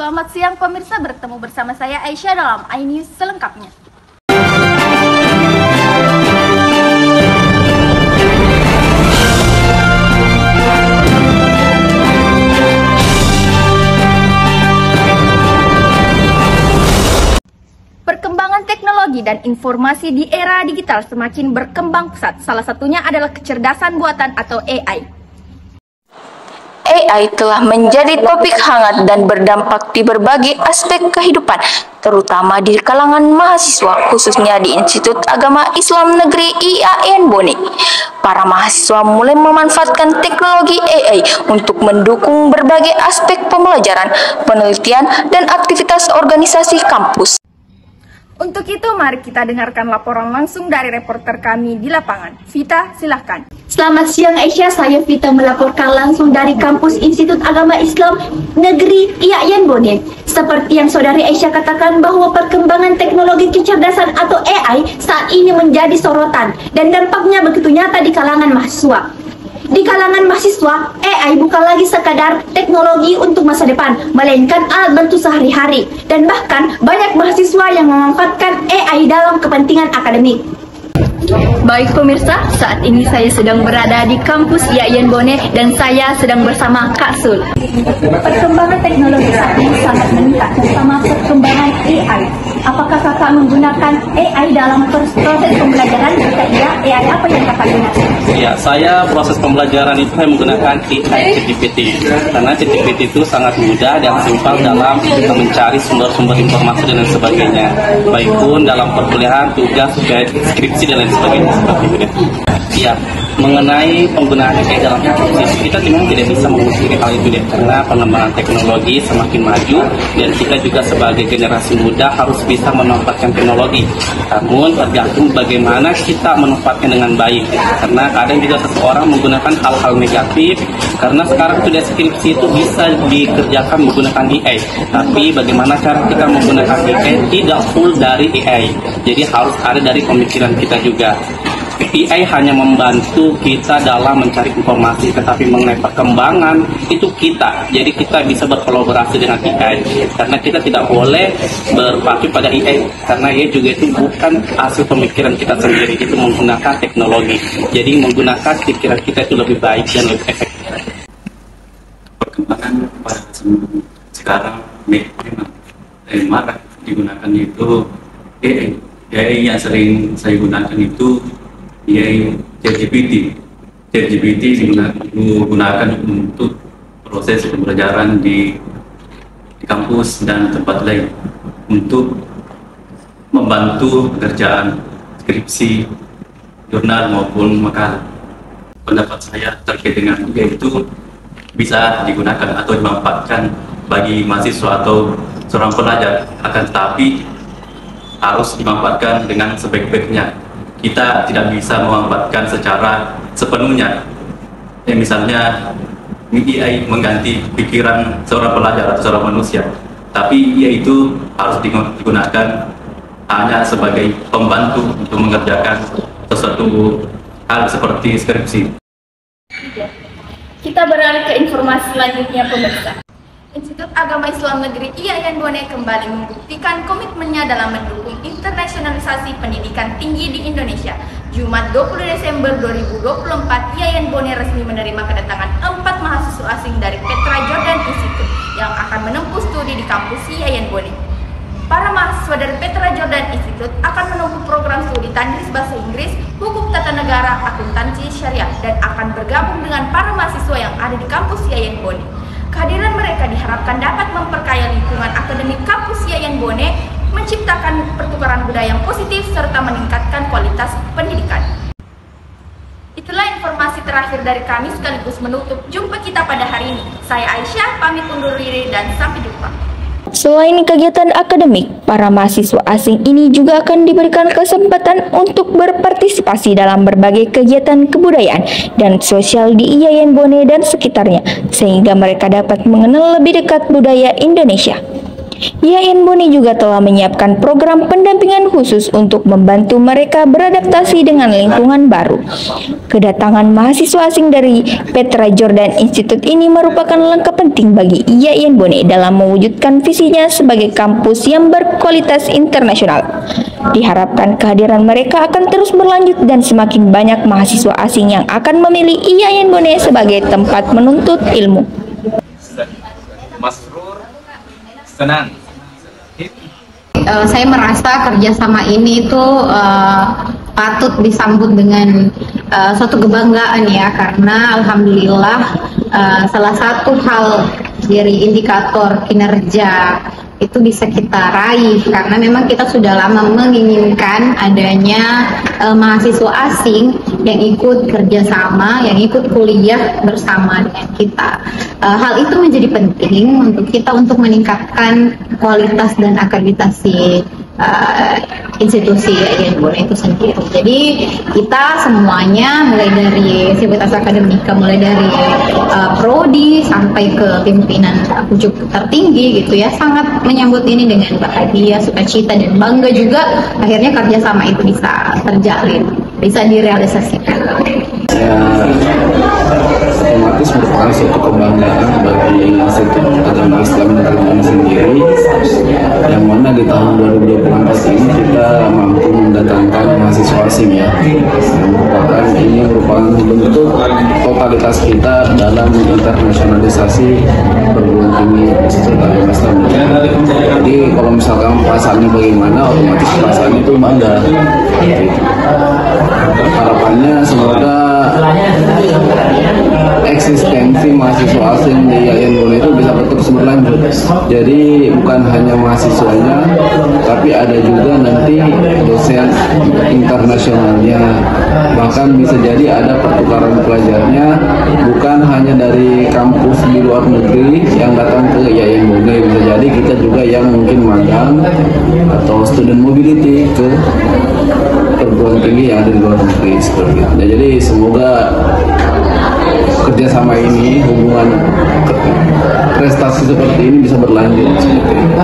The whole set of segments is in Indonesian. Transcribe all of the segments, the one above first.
Selamat siang pemirsa, bertemu bersama saya Aisyah dalam iNews selengkapnya. Perkembangan teknologi dan informasi di era digital semakin berkembang pesat. Salah satunya adalah kecerdasan buatan atau AI. AI telah menjadi topik hangat dan berdampak di berbagai aspek kehidupan, terutama di kalangan mahasiswa, khususnya di Institut Agama Islam Negeri IAIN Bone. Para mahasiswa mulai memanfaatkan teknologi AI untuk mendukung berbagai aspek pembelajaran, penelitian, dan aktivitas organisasi kampus. Untuk itu, mari kita dengarkan laporan langsung dari reporter kami di lapangan. Vita, silahkan. Selamat siang Aisyah, saya Vita melaporkan langsung dari kampus Institut Agama Islam Negeri IAIN Bone. Seperti yang saudari Aisyah katakan bahwa perkembangan teknologi kecerdasan atau AI saat ini menjadi sorotan dan dampaknya begitu nyata di kalangan mahasiswa. Di kalangan mahasiswa, AI bukan lagi sekadar teknologi untuk masa depan, melainkan alat bantu sehari-hari. Dan bahkan banyak mahasiswa yang memanfaatkan AI dalam kepentingan akademik. Baik pemirsa, saat ini saya sedang berada di kampus IAIN Bone dan saya sedang bersama Kak Sul. Perkembangan teknologi saat ini sangat meningkat, terutama perkembangan AI. Apakah kakak menggunakan AI dalam proses pembelajaran? Jika iya, AI apa yang kakak gunakan? Ya, saya proses pembelajaran itu saya menggunakan AI ChatGPT. Karena ChatGPT itu sangat mudah dan simpel dalam mencari sumber-sumber informasi dan lain sebagainya. Baik pun dalam perkuliahan, tugas, skripsi dan lain sebagainya seperti itu. Ya, mengenai penggunaan AI dalam proses kita memang tidak bisa memungkiri hal itu karena pengembangan teknologi semakin maju dan kita juga sebagai generasi muda harus bisa memanfaatkan teknologi. Namun tergantung bagaimana kita memanfaatkan dengan baik. Karena kadang juga seseorang menggunakan hal-hal negatif karena sekarang sudah skripsi itu bisa dikerjakan menggunakan AI. Tapi bagaimana cara kita menggunakan AI tidak full dari AI. Jadi harus ada dari pemikiran kita juga. AI hanya membantu kita dalam mencari informasi, tetapi mengenai perkembangan itu kita. Jadi kita bisa berkolaborasi dengan AI, karena kita tidak boleh berpacu pada AI, karena AI juga itu bukan hasil pemikiran kita sendiri, itu menggunakan teknologi. Jadi menggunakan pikiran kita itu lebih baik dan lebih efektif. Perkembangan pada sekarang memang marak digunakan itu AI. AI yang sering saya gunakan itu AI ChatGPT. ChatGPT digunakan untuk proses pembelajaran di kampus dan tempat lain untuk membantu pekerjaan skripsi, jurnal maupun makalah. Pendapat saya terkait dengan itu bisa digunakan atau dimanfaatkan bagi mahasiswa atau seorang pelajar, akan tetapi harus dimanfaatkan dengan sebaik-baiknya. Kita tidak bisa memanfaatkan secara sepenuhnya. Misalnya AI mengganti pikiran seorang pelajar atau seorang manusia, tapi ia itu harus digunakan hanya sebagai pembantu untuk mengerjakan sesuatu hal seperti skripsi. Kita beralih ke informasi selanjutnya pemirsa. Institut Agama Islam Negeri IAIN Bone kembali membuktikan komitmennya dalam mendukung internasionalisasi pendidikan tinggi di Indonesia. Jumat 20 Desember 2024, IAIN Bone resmi menerima kedatangan 4 mahasiswa asing dari Petra Jordan Institute yang akan menempuh studi di kampus IAIN Bone. Para mahasiswa dari Petra Jordan Institute akan menempuh program studi Tadris Bahasa Inggris, Hukum Tata Negara, Akuntansi Syariah, dan akan bergabung dengan para mahasiswa yang ada di kampus IAIN Bone. Kehadiran mereka diharapkan dapat memperkaya lingkungan akademik kampus IAIN Bone, menciptakan pertukaran budaya yang positif, serta meningkatkan kualitas pendidikan. Itulah informasi terakhir dari kami sekaligus menutup jumpa kita pada hari ini. Saya Aisyah, pamit undur diri dan sampai jumpa. Selain kegiatan akademik, para mahasiswa asing ini juga akan diberikan kesempatan untuk berpartisipasi dalam berbagai kegiatan kebudayaan dan sosial di IAIN Bone dan sekitarnya, sehingga mereka dapat mengenal lebih dekat budaya Indonesia. IAIN Bone juga telah menyiapkan program pendampingan khusus untuk membantu mereka beradaptasi dengan lingkungan baru. Kedatangan mahasiswa asing dari Petra Jordan Institute ini merupakan langkah penting bagi IAIN Bone dalam mewujudkan visinya sebagai kampus yang berkualitas internasional. Diharapkan kehadiran mereka akan terus berlanjut dan semakin banyak mahasiswa asing yang akan memilih IAIN Bone sebagai tempat menuntut ilmu. Masrur, senang. Saya merasa kerjasama ini itu patut disambut dengan suatu kebanggaan ya, karena alhamdulillah salah satu hal dari indikator kinerja itu bisa kita raih karena memang kita sudah lama menginginkan adanya mahasiswa asing yang ikut kerjasama, yang ikut kuliah bersama dengan kita. Hal itu menjadi penting untuk kita untuk meningkatkan kualitas dan akreditasi institusi IAIN Bone itu sendiri. Jadi kita semuanya mulai dari sivitas akademika, mulai dari prodi sampai ke pimpinan pucuk tertinggi gitu ya, sangat menyambut ini dengan bahagia, sukacita dan bangga juga akhirnya kerjasama itu bisa terjalin, bisa direalisasikan. Ya, otomatis merupakan suatu kebanggaan bagi Institut Agama Islam Negeri sendiri, yang mana di tahun 2024 ini kita mampu mendatangkan mahasiswa asing ya, yang merupakan bentuk totalitas kita dalam internasionalisasi perguruan tinggi Institut Agama Islam Negeri. Jadi kalau misalkan perasaannya bagaimana, otomatis perasaan itu bangga. Harapannya semoga eksistensi mahasiswa asing di IAIN Bone itu bisa terus berlanjut. Jadi bukan hanya mahasiswanya, tapi ada juga nanti dosen internasionalnya. Bahkan bisa jadi ada pertukaran pelajarnya, bukan hanya dari kampus di luar negeri yang datang ke IAIN Bone. Bisa jadi kita juga yang mungkin magang atau student mobility ke perguruan tinggi yang ada di luar negeri seperti itu. Nah, jadi semoga kerjasama ini, hubungan prestasi seperti ini bisa berlanjut seperti itu.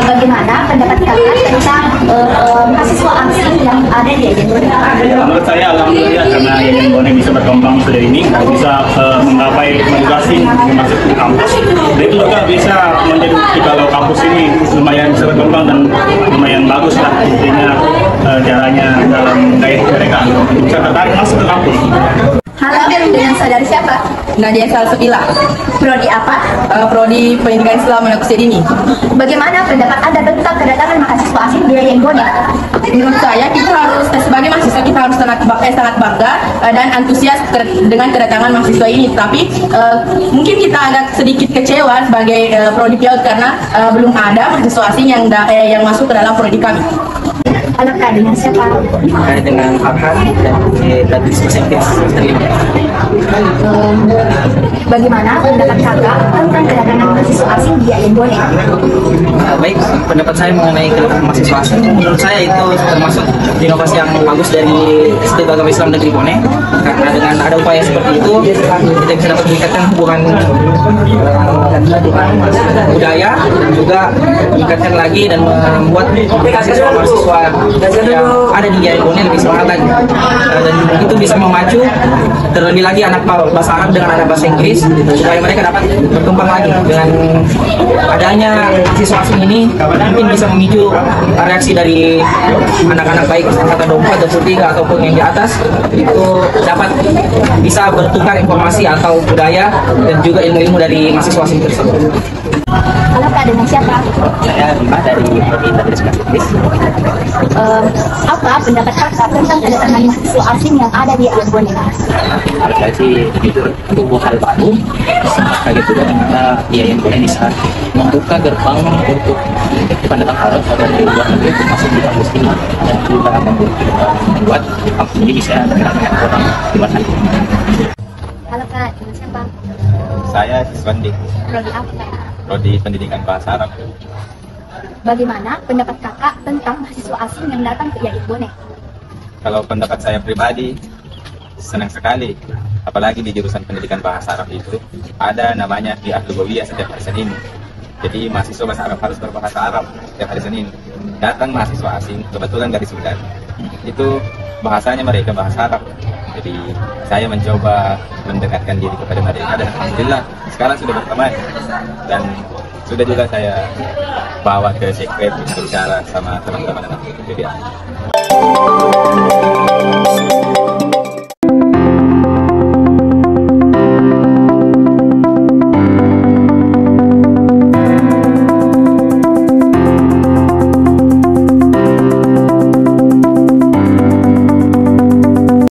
Bagaimana pendapat kalian tentang mahasiswa asing yang ada di IAIN Bone? Menurut saya alhamdulillah karena IAIN Bone bisa berkembang sudah ini, bisa menggapai edukasi masuk ke kampus, dan itu juga bisa menjadi bukti kalau kampus ini lumayan bisa berkembang dan lumayan bagus lah intinya caranya dalam gaya mereka bisa tertarik masuk ke kampus. Halo, dengan saudari siapa? Nadia Salsabila. Prodi apa? Prodi Pendidikan Islam Universitas ini. Bagaimana pendapat Anda tentang kedatangan mahasiswa asing di IAIN Bone? Menurut saya kita harus sebagai mahasiswa kita harus sangat bangga dan antusias dengan kedatangan mahasiswa ini. Tapi mungkin kita agak sedikit kecewa sebagai prodi PIAUD karena belum ada mahasiswa asing yang masuk ke dalam prodi kami. Halo Kak, dengan siapa? Dengan Farhan dan diskusi Bagaimana pendapat kakak tentang kedatangan mahasiswa asing di IAIN Bone? Baik, pendapat saya mengenai kedatangan mahasiswa asing, menurut saya itu termasuk inovasi yang bagus dari Institut Agama Islam Negeri Bone, karena dengan ada upaya seperti itu kita bisa dapat meningkatkan hubungan budaya dan juga meningkatkan lagi dan membuat mahasiswa yang ada di IAIN Bone lebih semangat lagi, dan itu bisa memacu terlebih lagi anak bahasa Arab dengan anak bahasa Inggris supaya mereka dapat berkembang lagi. Dengan adanya mahasiswa asing ini mungkin bisa memicu reaksi dari anak-anak baik angkatan 24, 23 ataupun yang di atas, itu dapat bisa bertukar informasi atau budaya dan juga ilmu-ilmu dari mahasiswa asing tersebut. Halo Kak, dengan siapa? Saya Mbak dari Prodi Pendidikan Inggris. Apa pendapat kakak tentang kedatangan mahasiswa asing yang ada di IAIN Bone? Saya sih itu tumbuh hal baru, kayak gitu, karena IAIN Bone bisa membuka gerbang untuk pendatang Arab dari luar negeri untuk masuk di kampus ini, dan juga membuat kampus ini bisa mendapatkan orang di luar negeri. Halo Kak, dengan siapa? Saya Siswandi, Prodi apa? Prodi Pendidikan Bahasa Arab. Bagaimana pendapat kakak tentang mahasiswa asing yang datang ke IAIN Bone? Kalau pendapat saya pribadi, senang sekali. Apalagi di jurusan pendidikan bahasa Arab itu ada namanya di Ahlul setiap hari Senin. Jadi mahasiswa bahasa Arab harus berbahasa Arab setiap hari Senin. Datang mahasiswa asing, kebetulan dari Sudan. Itu bahasanya mereka bahasa Arab. Jadi saya mencoba mendekatkan diri kepada mereka dan alhamdulillah sekarang sudah berteman. Dan sudah juga saya bawa ke sekret berbicara sama teman-teman anak PBA.